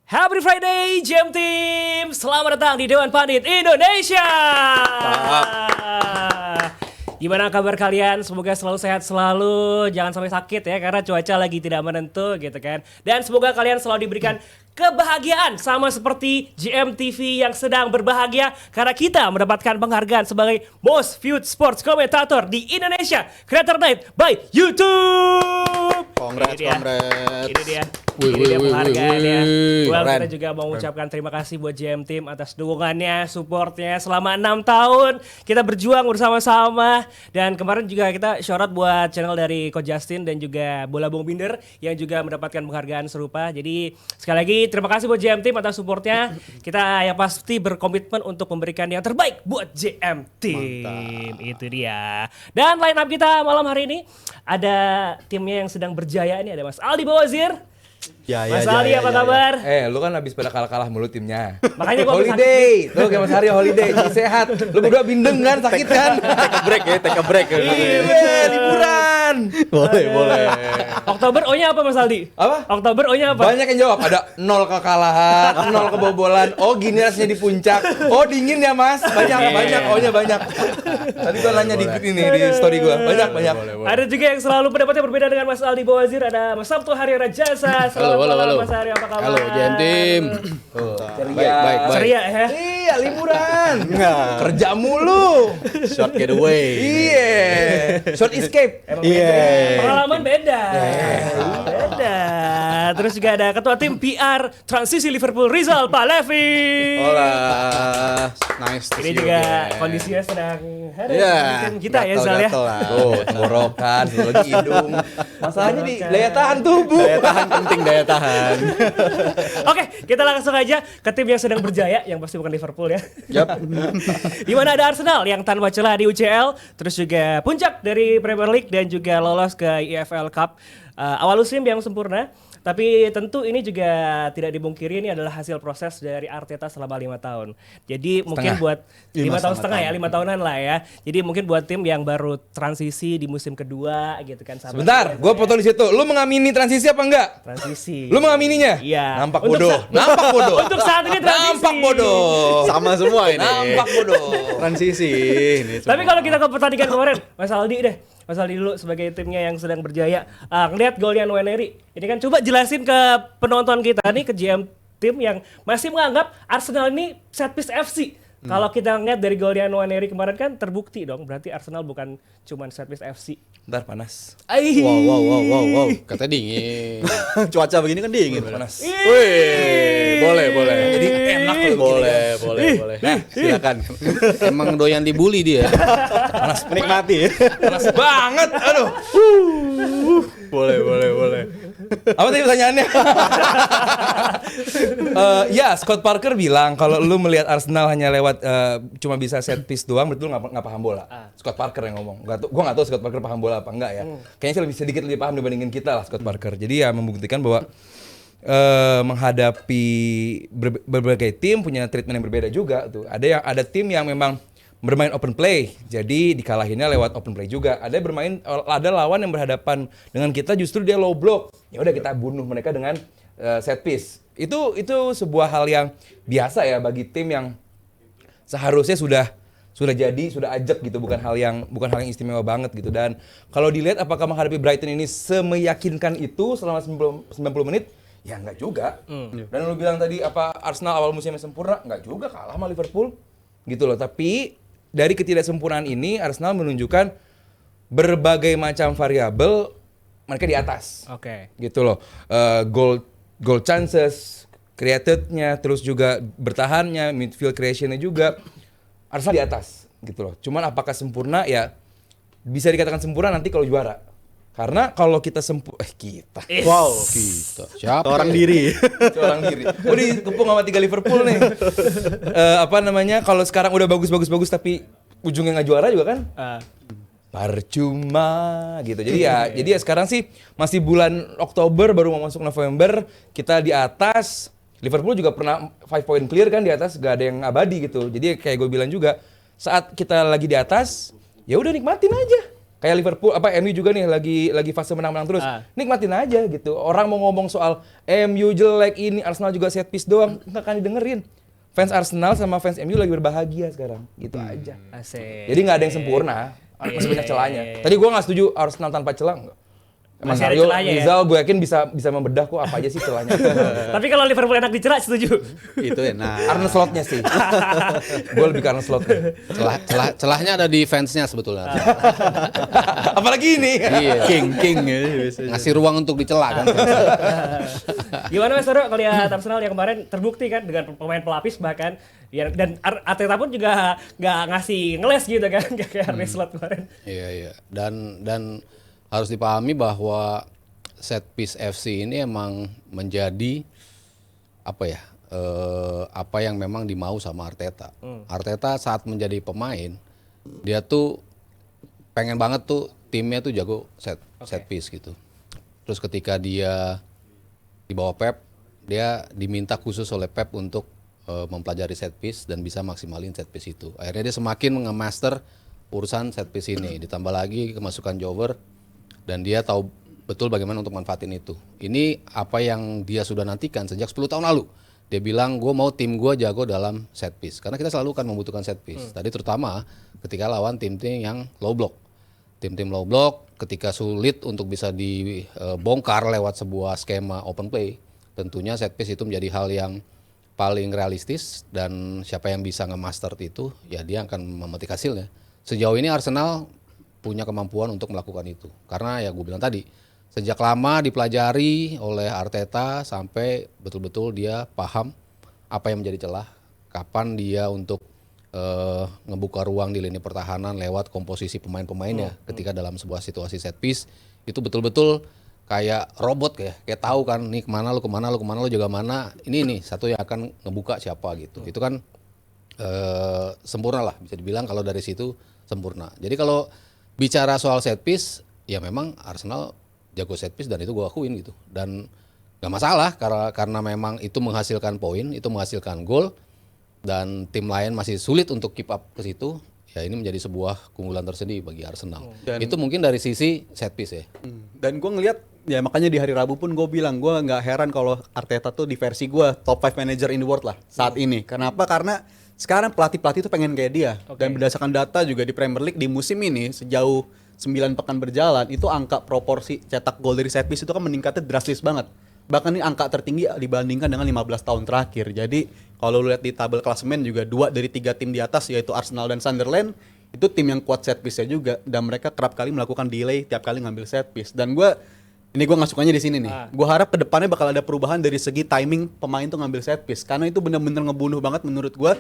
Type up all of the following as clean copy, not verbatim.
Happy Friday, GM Team! Selamat datang di Dewan Pandit Indonesia! Gimana kabar kalian? Semoga selalu sehat selalu, jangan sampai sakit ya, karena cuaca lagi tidak menentu gitu kan. Dan semoga kalian selalu diberikan kebahagiaan sama seperti GMTV yang sedang berbahagia karena kita mendapatkan penghargaan sebagai Most Viewed Sports Commentator di Indonesia Creator Night by YouTube. Congrats. Ini dia penghargaannya. Well, kita juga mau mengucapkan terima kasih buat GM Team atas dukungannya, supportnya selama 6 tahun. Kita berjuang bersama-sama. Dan kemarin juga kita shout out buat channel dari Coach Justin dan juga Bola Bung Binder yang juga mendapatkan penghargaan serupa. Jadi sekali lagi terima kasih buat GM Team atas supportnya. Kita yang pasti berkomitmen untuk memberikan yang terbaik buat GM Team. Mantap. Itu dia. Dan line up kita malam hari ini ada timnya yang sedang berjaya ini, ada Mas Aldi Bawazir. Mas Aldi apa kabar? Lu kan habis pada kalah-kalah mulu timnya. Makanya gua holiday. Tuh kayak Mas Aryo holiday, jadi sehat. Lu berdua bindeng kan, sakit kan? Take a break. Iya, liburan. Boleh. Oktober O-nya apa Mas Aldi? Apa? Oktober O-nya apa? Banyak yang jawab, ada 0 kekalahan, 0 kebobolan. Oh, gini rasanya di puncak. Oh, dingin ya, Mas. Banyak, O-nya banyak. Tadi gua nanya di di story gua. Banyak. Ada juga yang selalu pendapatnya berbeda dengan Mas Aldi Bawazir, ada Mas Sabtu Hari Rajasa. Selamat malam Mas Hari, apa kabar? Halo, GM Team. Baik. Ceria ya? Iya, liburan. Kerja mulu. Short getaway. Iya. Short escape. Pengalaman beda. Beda. Terus juga ada Ketua Tim PR Transisi Liverpool Rizal Pak Levi. Hola. Nice to Ini see you juga again. kondisinya sedang Iya. kita ya Zal ya. Tuh, tenggorokan, lagi hidung. Masalahnya di daya tahan tubuh. Daya tahan penting, daya tahan. Oke, kita langsung aja ke tim yang sedang berjaya, yang pasti bukan Liverpool ya. Yap. Di mana ada Arsenal yang tanpa celah di UCL, terus juga puncak dari Premier League dan juga lolos ke EFL Cup. Awal musim yang sempurna, tapi tentu ini juga tidak dibungkiri ini adalah hasil proses dari Arteta selama 5 tahun. Jadi mungkin buat 5 tahun setengah ya, 5 tahunan lah ya. Jadi mungkin buat tim yang baru transisi di musim kedua gitu kan. Sebentar, gue potong di situ. Lu mengamini transisi apa enggak? Transisi. Lu mengamininya? Iya. Nampak bodoh. Nampak bodoh. Untuk saat ini transisi. Nampak bodoh. Sama semua ini. Nampak bodoh. Transisi. Ini Tapi kalau kita ke pertandingan kemarin, Mas Aldi deh. Mas Aldi dulu sebagai timnya yang sedang berjaya. Ngelihat golnya Nwaneri. Ini kan coba jelasin ke penonton kita nih, ke GM tim yang masih menganggap Arsenal ini set piece FC. Kalau kita ngeliat dari golnya Nwaneri kemarin kan terbukti dong. Berarti Arsenal bukan cuma set piece FC. Ntar panas. Wow. Katanya dingin. Cuaca begini kan dingin. Panas. Wih, boleh. Jadi enak loh. Boleh. Nah, silakan. Emang doyan dibully dia. Panas. Menikmati. Panas banget. Aduh. Boleh. Apa tadi pertanyaannya? Ya, Scott Parker bilang kalau lu melihat Arsenal hanya lewat cuma bisa set piece doang, betul nggak paham bola. Scott Parker yang ngomong. Gue nggak tahu Scott Parker paham bola apa enggak ya. Kayaknya sih sedikit lebih paham dibandingin kita lah Scott Parker. Jadi ya membuktikan bahwa menghadapi berbagai tim punya treatment yang berbeda juga tuh. Ada tim yang memang bermain open play, jadi dikalahinnya lewat open play juga. Ada lawan yang berhadapan dengan kita justru dia low block. Ya udah kita bunuh mereka dengan set piece. Itu sebuah hal yang biasa ya bagi tim yang seharusnya sudah ajak gitu, bukan hal yang istimewa banget gitu. Dan kalau dilihat apakah menghadapi Brighton ini semeyakinkan itu selama 90 menit? Ya enggak juga. Dan lu bilang tadi apa Arsenal awal musimnya sempurna? Enggak juga, kalah sama Liverpool. Gitu loh, tapi dari ketidaksempurnaan ini Arsenal menunjukkan berbagai macam variabel mereka di atas. Oke. Gitu loh. Goal chances created-nya, terus juga bertahannya, midfield creation-nya juga Arsenal di atas gitu loh. Cuman apakah sempurna? Ya bisa dikatakan sempurna nanti kalau juara. Karena kalau kita kita. Wow, kita. Siapa? Orang diri. Orang diri. Gue dikepung sama 3 Liverpool nih. Kalau sekarang udah bagus tapi ujungnya nggak juara juga kan? Percuma gitu. Jadi ya sekarang sih masih bulan Oktober baru mau masuk November, kita di atas. Liverpool juga pernah 5 point clear kan di atas, gak ada yang abadi gitu. Jadi kayak gue bilang juga, saat kita lagi di atas, ya udah nikmatin aja. Kayak Liverpool MU juga nih lagi fase menang-menang terus. Nikmatin aja gitu. Orang mau ngomong soal MU jelek ini, Arsenal juga set piece doang, nggak akan didengerin. Fans Arsenal sama fans MU lagi berbahagia sekarang, gitu aja. Asik. Jadi nggak ada yang sempurna, masih banyak celahnya. Tadi gue nggak setuju Arsenal tanpa celah. Mas Masih ada Aryo, celahnya ya? Rizal, gue yakin bisa membedah kok apa aja sih celahnya. Tapi kalau Liverpool enak dicerak setuju. Itu ya. Nah, Arne slotnya sih. Gue lebih ke Arne slotnya. celahnya ada di fansnya sebetulnya. Apalagi ini. Iya. King ya. Ngasih ruang untuk dicela kan. Gimana Mas Toro kalau lihat Arsenal yang kemarin terbukti kan dengan pemain pelapis bahkan ya, dan Arteta pun juga nggak ngasih ngeles gitu kan kayak Arne Slot kemarin. Iya. Dan harus dipahami bahwa set piece FC ini emang menjadi apa yang memang dimau sama Arteta. Arteta saat menjadi pemain, dia tuh pengen banget tuh timnya tuh jago set piece gitu. Terus ketika dia dibawa Pep, dia diminta khusus oleh Pep untuk mempelajari set piece dan bisa maksimalin set piece itu. Akhirnya dia semakin nge-master urusan set piece ini. Ditambah lagi kemasukan Jover dan dia tahu betul bagaimana untuk manfaatin itu. Ini apa yang dia sudah nantikan sejak 10 tahun lalu. Dia bilang, gue mau tim gue jago dalam set piece. Karena kita selalu kan membutuhkan set piece. Tadi terutama ketika lawan tim-tim yang low block. Tim-tim low block ketika sulit untuk bisa dibongkar lewat sebuah skema open play. Tentunya set piece itu menjadi hal yang paling realistis. Dan siapa yang bisa nge-master itu, ya dia akan memetik hasilnya. Sejauh ini Arsenal punya kemampuan untuk melakukan itu. Karena ya gue bilang tadi, sejak lama dipelajari oleh Arteta sampai betul-betul dia paham apa yang menjadi celah, kapan dia untuk ngebuka ruang di lini pertahanan lewat komposisi pemain-pemainnya ketika dalam sebuah situasi set piece, itu betul-betul kayak robot kayak tahu kan nih kemana lu jaga mana, ini nih satu yang akan ngebuka siapa gitu. Itu kan sempurna lah bisa dibilang kalau dari situ sempurna. Jadi kalau bicara soal set piece, ya memang Arsenal jago set piece dan itu gue akuin gitu. Dan gak masalah karena memang itu menghasilkan poin, itu menghasilkan gol dan tim lain masih sulit untuk keep up ke situ. Ya ini menjadi sebuah keunggulan tersendiri bagi Arsenal. Itu mungkin dari sisi set piece ya. Dan gue ngelihat ya makanya di hari Rabu pun gue bilang gue nggak heran kalau Arteta tuh di versi gue top 5 manager in the world lah saat ini. Kenapa? Karena sekarang pelatih-pelatih itu pengen kayak dia. Dan berdasarkan data juga di Premier League di musim ini sejauh 9 pekan berjalan itu angka proporsi cetak gol dari set piece itu kan meningkatnya drastis banget. Bahkan ini angka tertinggi dibandingkan dengan 15 tahun terakhir. Jadi kalau lu lihat di tabel klasemen juga 2 dari 3 tim di atas yaitu Arsenal dan Sunderland itu tim yang kuat set piece-nya juga dan mereka kerap kali melakukan delay tiap kali ngambil set piece. Dan gue nggak sukanya di sini nih. Gue harap kedepannya bakal ada perubahan dari segi timing pemain tuh ngambil set piece karena itu benar-benar ngebunuh banget menurut gue.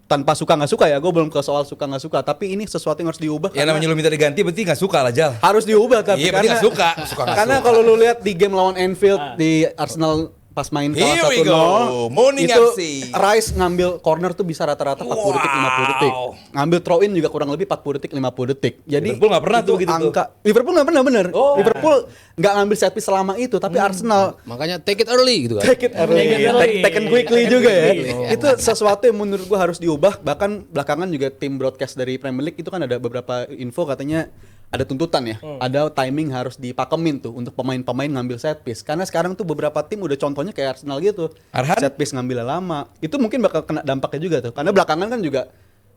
Tanpa suka nggak suka ya, gue belum ke soal suka nggak suka, tapi ini sesuatu yang harus diubah. Ya namanya lu minta diganti berarti nggak suka lah Jal. Harus diubah tapi iya, karena nggak suka. Karena kalau lu lihat di game lawan Anfield di Arsenal pas main kalah 1-0 Morning itu FC. Rice ngambil corner tuh bisa rata-rata 40 detik 50 detik. Ngambil throw in juga kurang lebih 40 detik 50 detik. Jadi Liverpool nggak pernah tuh gitu angka. Liverpool nggak pernah bener. Liverpool nggak ngambil set piece selama itu tapi Arsenal Makanya take it early gitu kan. take it early, taken quickly juga ya. Itu sesuatu yang menurut gua harus diubah. Bahkan belakangan juga tim broadcast dari Premier League itu kan ada beberapa info katanya ada tuntutan ya, ada timing harus dipakemin tuh untuk pemain-pemain ngambil set piece. Karena sekarang tuh beberapa tim udah contohnya kayak Arsenal gitu, set piece ngambilnya lama. Itu mungkin bakal kena dampaknya juga tuh. Karena belakangan kan juga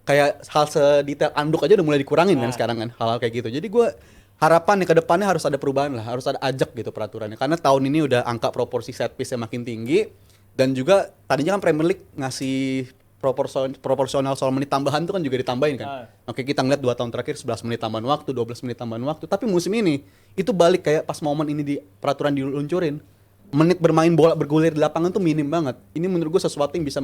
kayak hal sedetail anduk aja udah mulai dikurangin kan sekarang kan hal-hal kayak gitu. Jadi gua harapan nih ke depannya harus ada perubahan lah, harus ada ajak gitu peraturannya. Karena tahun ini udah angka proporsi set piece-nya makin tinggi dan juga tadinya kan Premier League ngasih proporsional soal menit tambahan itu kan juga ditambahin kan. Oke, kita ngeliat 2 tahun terakhir 11 menit tambahan waktu, 12 menit tambahan waktu. Tapi musim ini itu balik kayak pas momen ini di peraturan diluncurin. Menit bermain bola bergulir di lapangan tuh minim banget. Ini menurut gue sesuatu yang bisa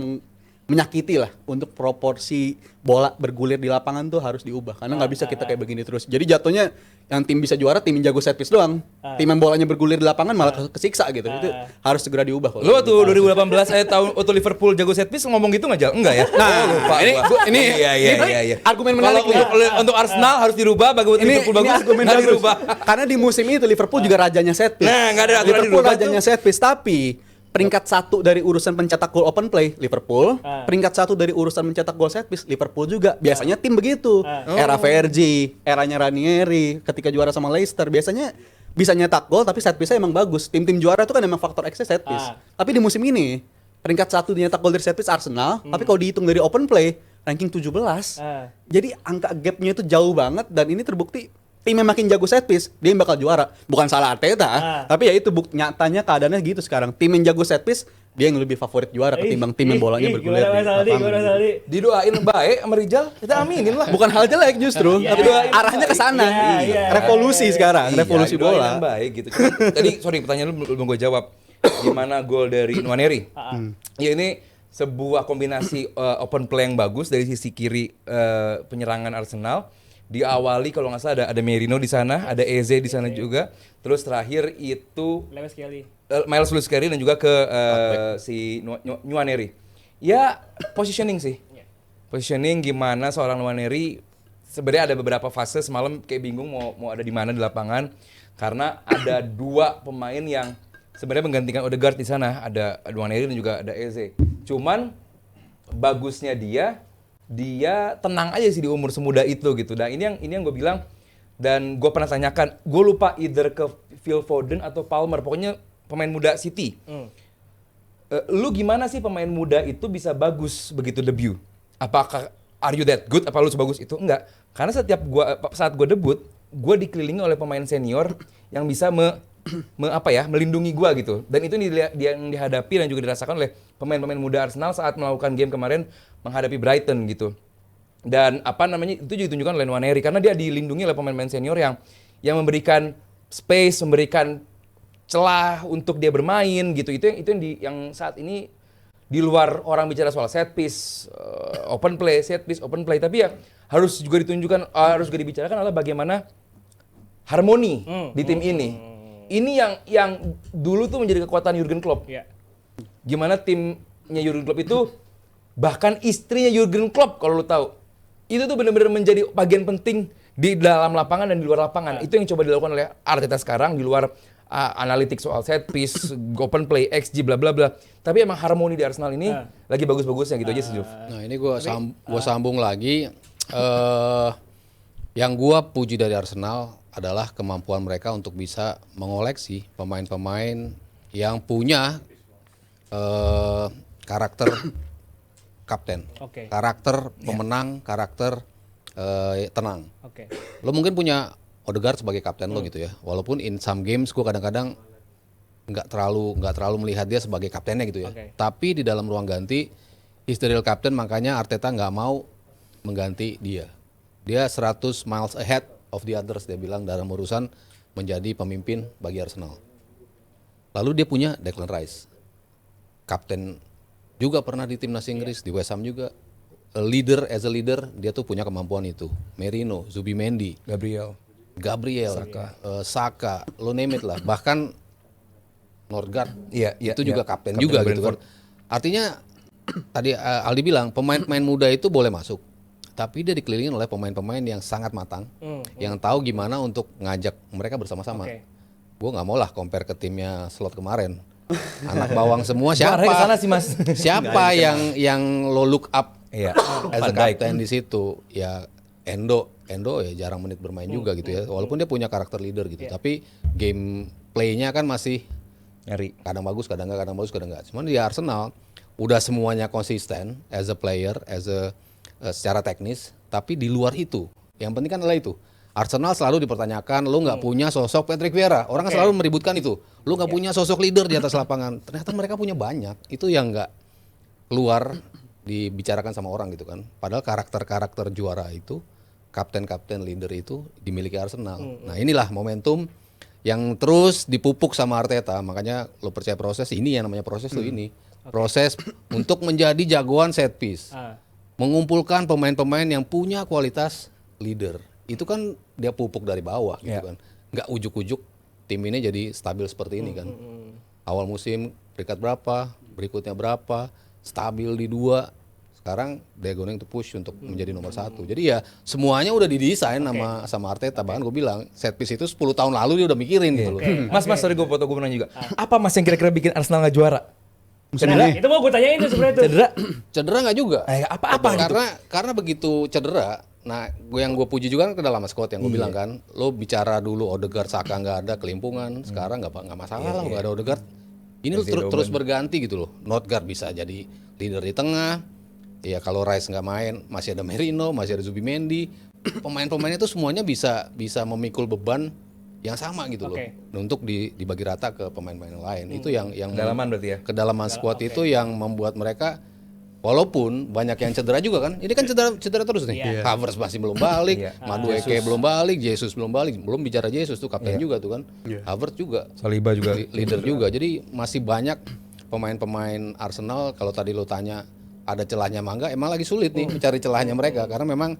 menyakiti lah untuk proporsi bola bergulir di lapangan tuh harus diubah karena nggak bisa kita kayak begini terus. Jadi jatuhnya yang tim bisa juara tim yang jago set piece doang. Tim yang bolanya bergulir di lapangan malah kesiksa gitu. Itu harus segera diubah. Lu waktu 2018 tahun waktu Liverpool jago set piece ngomong gitu nggak Jal? Enggak ya? Nah, lupa. Ini iya. Argumen menarik Kalau untuk Arsenal harus dirubah, bagi Liverpool bagus. Ini argumen nggak bagus. dirubah. Karena di musim ini tuh Liverpool juga rajanya set piece. Nah, nggak ada aturan Liverpool dirubah rajanya tuh. set piece tapi peringkat 1 dari urusan pencetak gol open play Liverpool, peringkat 1 dari urusan mencetak gol set piece Liverpool juga. Biasanya tim begitu. Era Vergi, eranya Ranieri ketika juara sama Leicester biasanya bisa nyetak gol tapi set piece-nya emang bagus. Tim-tim juara itu kan emang faktor X set piece. Tapi di musim ini peringkat 1 nyetak gol dari set piece Arsenal, tapi kalau dihitung dari open play ranking 17. Jadi angka gap-nya itu jauh banget dan ini terbukti tim yang makin jago set piece, dia yang bakal juara. Bukan salah Arteta, tapi ya itu nyatanya keadaannya gitu sekarang. Tim yang jago set piece, dia yang lebih favorit juara ketimbang tim yang bolanya bergulir di lapangan. Didoain baik sama Rizal, kita aminin lah. Bukan hal jelek justru, tapi arahnya ke sana. Revolusi sekarang, revolusi didoain bola. yang baik gitu. Tadi sorry pertanyaan lu belum gue jawab. Gimana gol dari Nwaneri? Ya ini sebuah kombinasi open play yang bagus dari sisi kiri penyerangan Arsenal. Diawali kalau nggak salah ada Merino di sana, ada Eze di sana juga. Terus terakhir itu Miles Lewis Kelly dan juga ke si Nwaneri. Ya positioning sih. Positioning gimana seorang Nwaneri. Sebenarnya ada beberapa fase semalam kayak bingung mau ada di mana di lapangan karena ada dua pemain yang sebenarnya menggantikan Odegaard di sana, ada Nwaneri dan juga ada Eze. Cuman bagusnya dia tenang aja sih di umur semuda itu gitu. Dan ini yang gue bilang dan gue pernah tanyakan, gue lupa either ke Phil Foden atau Palmer, pokoknya pemain muda City. Lu gimana sih pemain muda itu bisa bagus begitu debut? Apakah are you that good? Apa lu sebagus itu? Enggak. Karena saat gue debut, gue dikelilingi oleh pemain senior yang bisa melindungi gua gitu. Dan itu yang dihadapi dan juga dirasakan oleh pemain-pemain muda Arsenal saat melakukan game kemarin menghadapi Brighton gitu. Dan itu juga ditunjukkan oleh Nwaneri karena dia dilindungi oleh pemain-pemain senior yang memberikan space, memberikan celah untuk dia bermain gitu. Itu yang saat ini di luar orang bicara soal set piece, open play, tapi ya harus juga ditunjukkan, harus juga dibicarakan adalah bagaimana harmoni di tim ini. Ini yang dulu tuh menjadi kekuatan Jurgen Klopp. Gimana timnya Jurgen Klopp itu, bahkan istrinya Jurgen Klopp kalau lu tahu, itu tuh benar-benar menjadi bagian penting di dalam lapangan dan di luar lapangan. Itu yang coba dilakukan oleh Arteta sekarang di luar analitik soal set piece, open play, XG, bla bla bla. Tapi emang harmoni di Arsenal ini lagi bagus-bagusnya gitu aja sih, Juf. Nah ini gue sambung lagi. Yang gue puji dari Arsenal adalah kemampuan mereka untuk bisa mengoleksi pemain-pemain yang punya karakter kapten, karakter pemenang, karakter tenang. Lo mungkin punya Odegaard sebagai kapten lo gitu ya, walaupun in some games gue kadang-kadang nggak terlalu melihat dia sebagai kaptennya gitu ya. Tapi di dalam ruang ganti, he's the real captain, makanya Arteta nggak mau mengganti dia. Dia 100 miles ahead of the others, dia bilang dalam urusan menjadi pemimpin bagi Arsenal. Lalu dia punya Declan Rice, kapten juga pernah di timnas Inggris, di West Ham juga. As a leader, dia tuh punya kemampuan itu. Merino, Zubimendi, Gabriel, Saka, lo name it lah. Bahkan Norgard, itu juga kapten juga gitu kan. Artinya tadi Aldi bilang pemain-pemain muda itu boleh masuk. Tapi dia dikelilingi oleh pemain-pemain yang sangat matang, yang tahu gimana untuk ngajak mereka bersama-sama. Gue nggak mau lah compare ke timnya Slot kemarin. Anak bawang semua siapa? Kesana sih, Mas. Siapa yang lo look up as a captain di situ? Ya Endo ya jarang menit bermain juga gitu ya. Walaupun dia punya karakter leader gitu, tapi game play-nya kan masih nyari. Kadang bagus, kadang enggak, kadang bagus, kadang enggak. Cuman di Arsenal udah semuanya konsisten as a player, secara teknis, tapi di luar itu, yang penting kan adalah itu. Arsenal selalu dipertanyakan, lu nggak punya sosok Patrick Vieira. Orang selalu meributkan itu. Lu nggak punya sosok leader di atas lapangan. Ternyata mereka punya banyak. Itu yang nggak keluar dibicarakan sama orang gitu kan. Padahal karakter-karakter juara itu, kapten-kapten leader itu dimiliki Arsenal. Nah inilah momentum yang terus dipupuk sama Arteta. Makanya lu percaya proses, ini yang namanya proses tuh ini. Proses untuk menjadi jagoan set piece. Mengumpulkan pemain-pemain yang punya kualitas leader. Itu kan dia pupuk dari bawah gitu kan. Nggak ujuk-ujuk tim ini jadi stabil seperti ini kan. Awal musim peringkat berapa, berikutnya berapa, stabil di 2. Sekarang they're going to push untuk menjadi nomor 1. Jadi ya semuanya udah didesain sama Arteta. Bahkan gue bilang set piece itu 10 tahun lalu dia udah mikirin gitu loh. Mas, sorry gue nanya juga. Apa Mas yang kira-kira bikin Arsenal nggak juara? Cedera? Itu mau gue tanyain tuh sebenarnya tuh. Cedera nggak juga. Apa gitu? Karena begitu cedera, nah yang gue puji juga kan kedalaman squad yang gue bilang kan, lo bicara dulu Odegaard, Saka nggak ada kelimpungan, sekarang nggak masalah lah nggak ada Odegaard. Ini terus berganti gitu loh. Notgard bisa jadi leader di tengah. Ya kalau Rice nggak main, masih ada Merino, masih ada Zubimendi. Pemain-pemainnya itu semuanya bisa memikul beban yang sama gitu loh. Untuk dibagi rata ke pemain-pemain lain. Itu yang Kedalaman berarti ya? Kedalaman squad itu yang membuat mereka, walaupun banyak yang cedera juga kan. Ini kan cedera terus nih. Havertz masih belum balik, Madueke belum balik, Jesus belum balik. Belum bicara Jesus tuh kapten juga tuh kan. Havertz juga. Saliba juga. Leader juga. Jadi masih banyak pemain-pemain Arsenal, kalau tadi lo tanya ada celahnya mangga, emang lagi sulit nih mencari celahnya mereka karena memang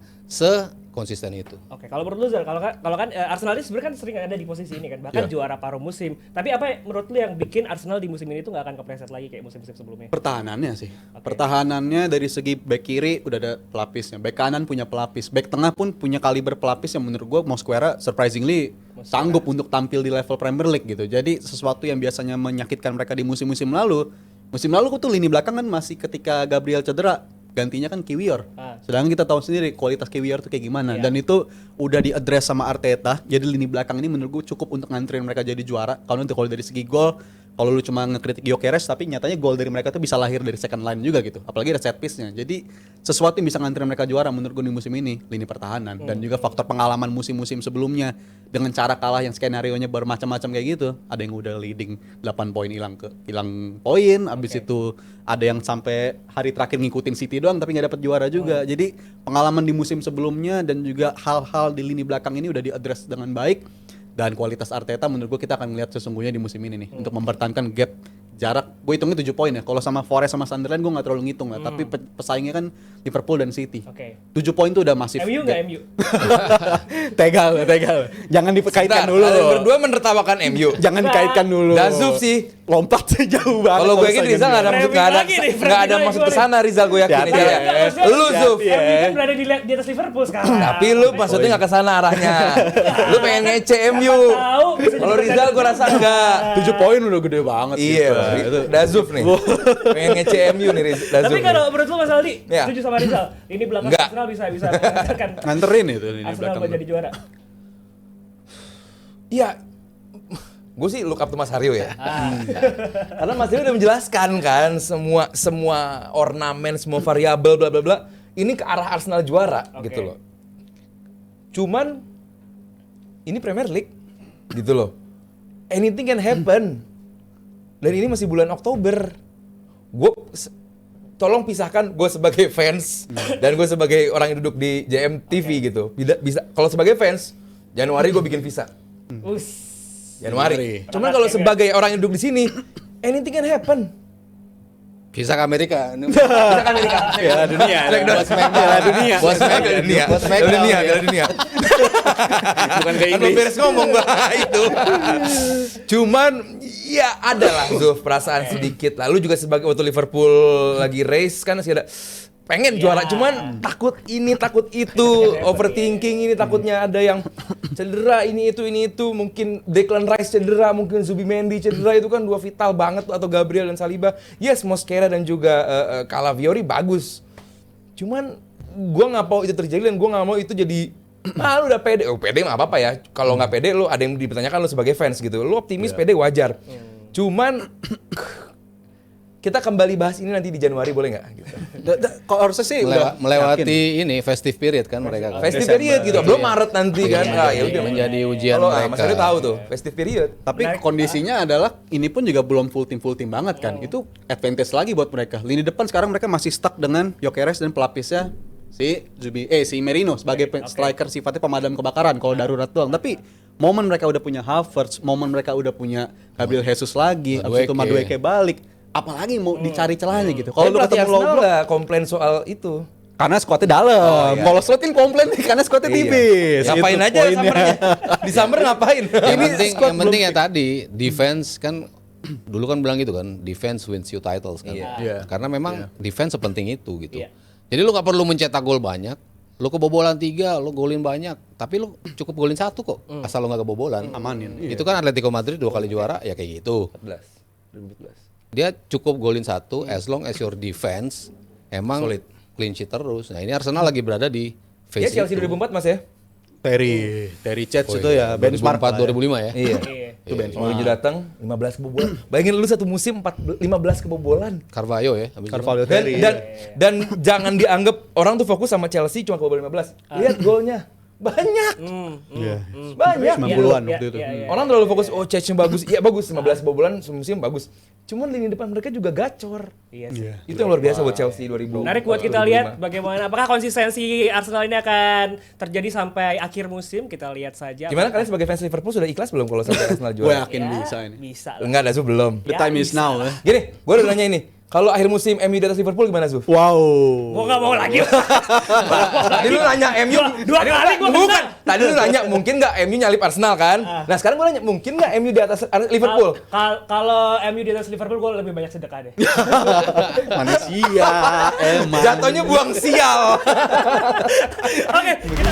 konsisten itu. Oke, kalau menurut lu Zal, kalau kan Arsenal ini sebenarnya kan sering ada di posisi ini kan, bahkan juara paruh musim. Tapi apa menurut lu yang bikin Arsenal di musim ini tuh nggak akan kepleset lagi kayak musim-musim sebelumnya? Pertahanannya sih. Pertahanannya dari segi back kiri udah ada pelapisnya, back kanan punya pelapis, back tengah pun punya kaliber pelapis yang menurut gua Mosquera surprisingly sanggup untuk tampil di level Premier League gitu. Jadi sesuatu yang biasanya menyakitkan mereka di musim-musim lalu tuh lini belakang kan masih ketika Gabriel cedera, gantinya kan Kiwior. Sedangkan kita tahu sendiri kualitas Kiwior tuh kayak gimana. Dan itu udah di-address sama Arteta. Jadi lini belakang ini menurut gue cukup untuk nganterin mereka jadi juara. Kalau dari segi gol, kalau lu cuma ngekritik Gyökeres, tapi nyatanya gol dari mereka tuh bisa lahir dari second line juga gitu. Apalagi ada set piece-nya. Jadi sesuatu yang bisa nganterin mereka juara menurut gue di musim ini, lini pertahanan. Dan juga faktor pengalaman musim-musim sebelumnya. Dengan cara kalah yang skenario-nya bermacam-macam kayak gitu. Ada yang udah leading 8 poin hilang poin. Abis itu ada yang sampai hari terakhir ngikutin City doang tapi nggak dapat juara juga. Jadi pengalaman di musim sebelumnya dan juga hal-hal di lini belakang ini udah di-address dengan baik. Dan kualitas Arteta menurut gue kita akan melihat sesungguhnya di musim ini nih untuk mempertahankan gap jarak. Gue hitungnya 7 poin ya. Kalau sama Forest sama Sunderland gue nggak terlalu ngitung lah. Tapi pesaingnya kan Liverpool dan City. 7 poin tuh udah masif. MU nggak MU? Tegal. Jangan dikaitkan dulu. Kalian berdua menertawakan MU. Jangan kaitkan dulu. Dazuf sih. Lompat jauh banget. Kalau gue yakin Rizal nggak ada maksud ke sana, Rizal gue yakin aja ya. Lu Zuf. MU kan berada di atas Liverpool sekarang. Tapi lu maksudnya nggak ke sana arahnya. Lu pengen ngece MU. Kalau Rizal gue rasa enggak. 7 poin udah gede banget. Iya, Dazuf nih. Pengen ngece MU nih Dazuf. Tapi kalau menurut lu Mas Aldi, Ya. setuju sama Rizal? Ini belakang Enggak. Arsenal bisa mengantarkan Nganterin itu ini Arsenal buat jadi juara. Iya. Gue sih look up to Mas Haryo ya. Karena Mas Haryo udah menjelaskan kan semua ornamen, semua variabel bla bla bla. Ini ke arah Arsenal juara gitu loh. Cuman ini Premier League gitu loh. Anything can happen. Dan ini masih bulan Oktober. Gue tolong pisahkan gue sebagai fans dan gue sebagai orang yang duduk di JMTV gitu. Bisa kalau sebagai fans Januari gue bikin visa. Januari. Cuman kalau sebagai orang yang duduk di sini, anything can happen. Visa ke Amerika. Bisa kan Amerika? Piala dunia. Piala dunia. Piala dunia. Bukan ke Kan belum Inggris. beres ngomong gua itu. Cuman ya ada lah Zuf perasaan sedikit. Lalu juga sebagai waktu Liverpool lagi race kan masih ada pengen juara, cuman takut ini takut itu, overthinking ini takutnya ada yang cedera ini itu, mungkin Declan Rice cedera, mungkin Zubimendi cedera, itu kan dua vital banget tuh, atau Gabriel dan Saliba. Yes, Mosquera dan juga Calafiori bagus, cuman gua nggak mau itu terjadi dan gua nggak mau itu jadi lu udah pede, pede mah apa ya, kalau nggak pede lu ada yang dipertanyakan lu sebagai fans gitu, lu optimis pede wajar, cuman kita kembali bahas ini nanti di Januari boleh nggak? Gitu. Kok harusnya sih melewati ini festive period kan mereka. Festive period gitu, belum Maret nanti kan. Ya udah menjadi ujian Kalau mereka. Mas Ari tahu tuh, festive period. Tapi kondisinya adalah ini pun juga belum full team banget kan. Itu advantage lagi buat mereka. Lini depan sekarang mereka masih stuck dengan Gyökeres dan pelapisnya si Merino sebagai striker sifatnya pemadam kebakaran kalau darurat doang. Tapi momen mereka udah punya Havertz, momen mereka udah punya Gabriel Jesus lagi, habis itu Madueke balik. Apalagi mau dicari celahnya gitu. Kalau lu ketemu Low nggak komplain soal itu. karena squadnya dalam. Kalau slot kan komplain nih karena squadnya tipis. Ngapain itu aja poinnya. summernya? Di summer ngapain? Yang penting ya tadi defense kan dulu kan bilang gitu kan, defense wins you titles kan. Iya. Karena memang defense sepenting itu gitu. Iya. Jadi lu nggak perlu mencetak gol banyak. Lu kebobolan 3, lu golin banyak, tapi lu cukup golin 1 kok. Asal lu nggak kebobolan. Amanin. Itu kan Atletico Madrid 2 kali juara ya kayak gitu. 2014. Dia cukup golin 1 as long as your defense emang Solid. clean sheet terus. Nah, ini Arsenal lagi berada di Ya phase Chelsea itu. 2004 Mas ya. Terry Chats Oh itu iya, ya benchmark 2004 lah ya. 2005 ya. Iya. Itu benchmark. Mourinho datang 15 kebobolan. Bayangin lu satu musim 15 kebobolan. Carvalho ya habis itu. Carvalho Dan, Terry. dan jangan dianggap orang tuh fokus sama Chelsea cuma kebobolan 15. Lihat golnya. Banyak. Iya. Banyak. 90-an Iya, waktu itu. iya, iya. Orang terlalu fokus, oh Chelsea bagus. Iya bagus, 15 kebobolan semusim bagus. Cuman lini depan mereka juga gacor. Iya sih. Itu yang luar biasa buat Chelsea 2000. Menarik buat kita lihat bagaimana apakah konsistensi Arsenal ini akan terjadi sampai akhir musim. Kita lihat saja. Gimana kalian sebagai fans Liverpool sudah ikhlas belum kalau sampai Arsenal Gue juara? yakin bisa ini. Bisa lah. Enggak ada Zuf belum. The time is now. Ya. Gini, gue udah nanya ini. Kalau akhir musim MU di atas Liverpool gimana Zuf? Wow. Gua nggak mau lagi. Tadi lu nanya MU Dua tadi kali gua bukan. Tadi lu nanya mungkin nggak MU nyalip Arsenal kan? Nah sekarang gue nanya mungkin nggak MU di atas Liverpool? Kalau MU di atas Liverpool, gue lebih banyak sedekah deh. Manusia emang. Jatuhnya buang sial. Oke, kita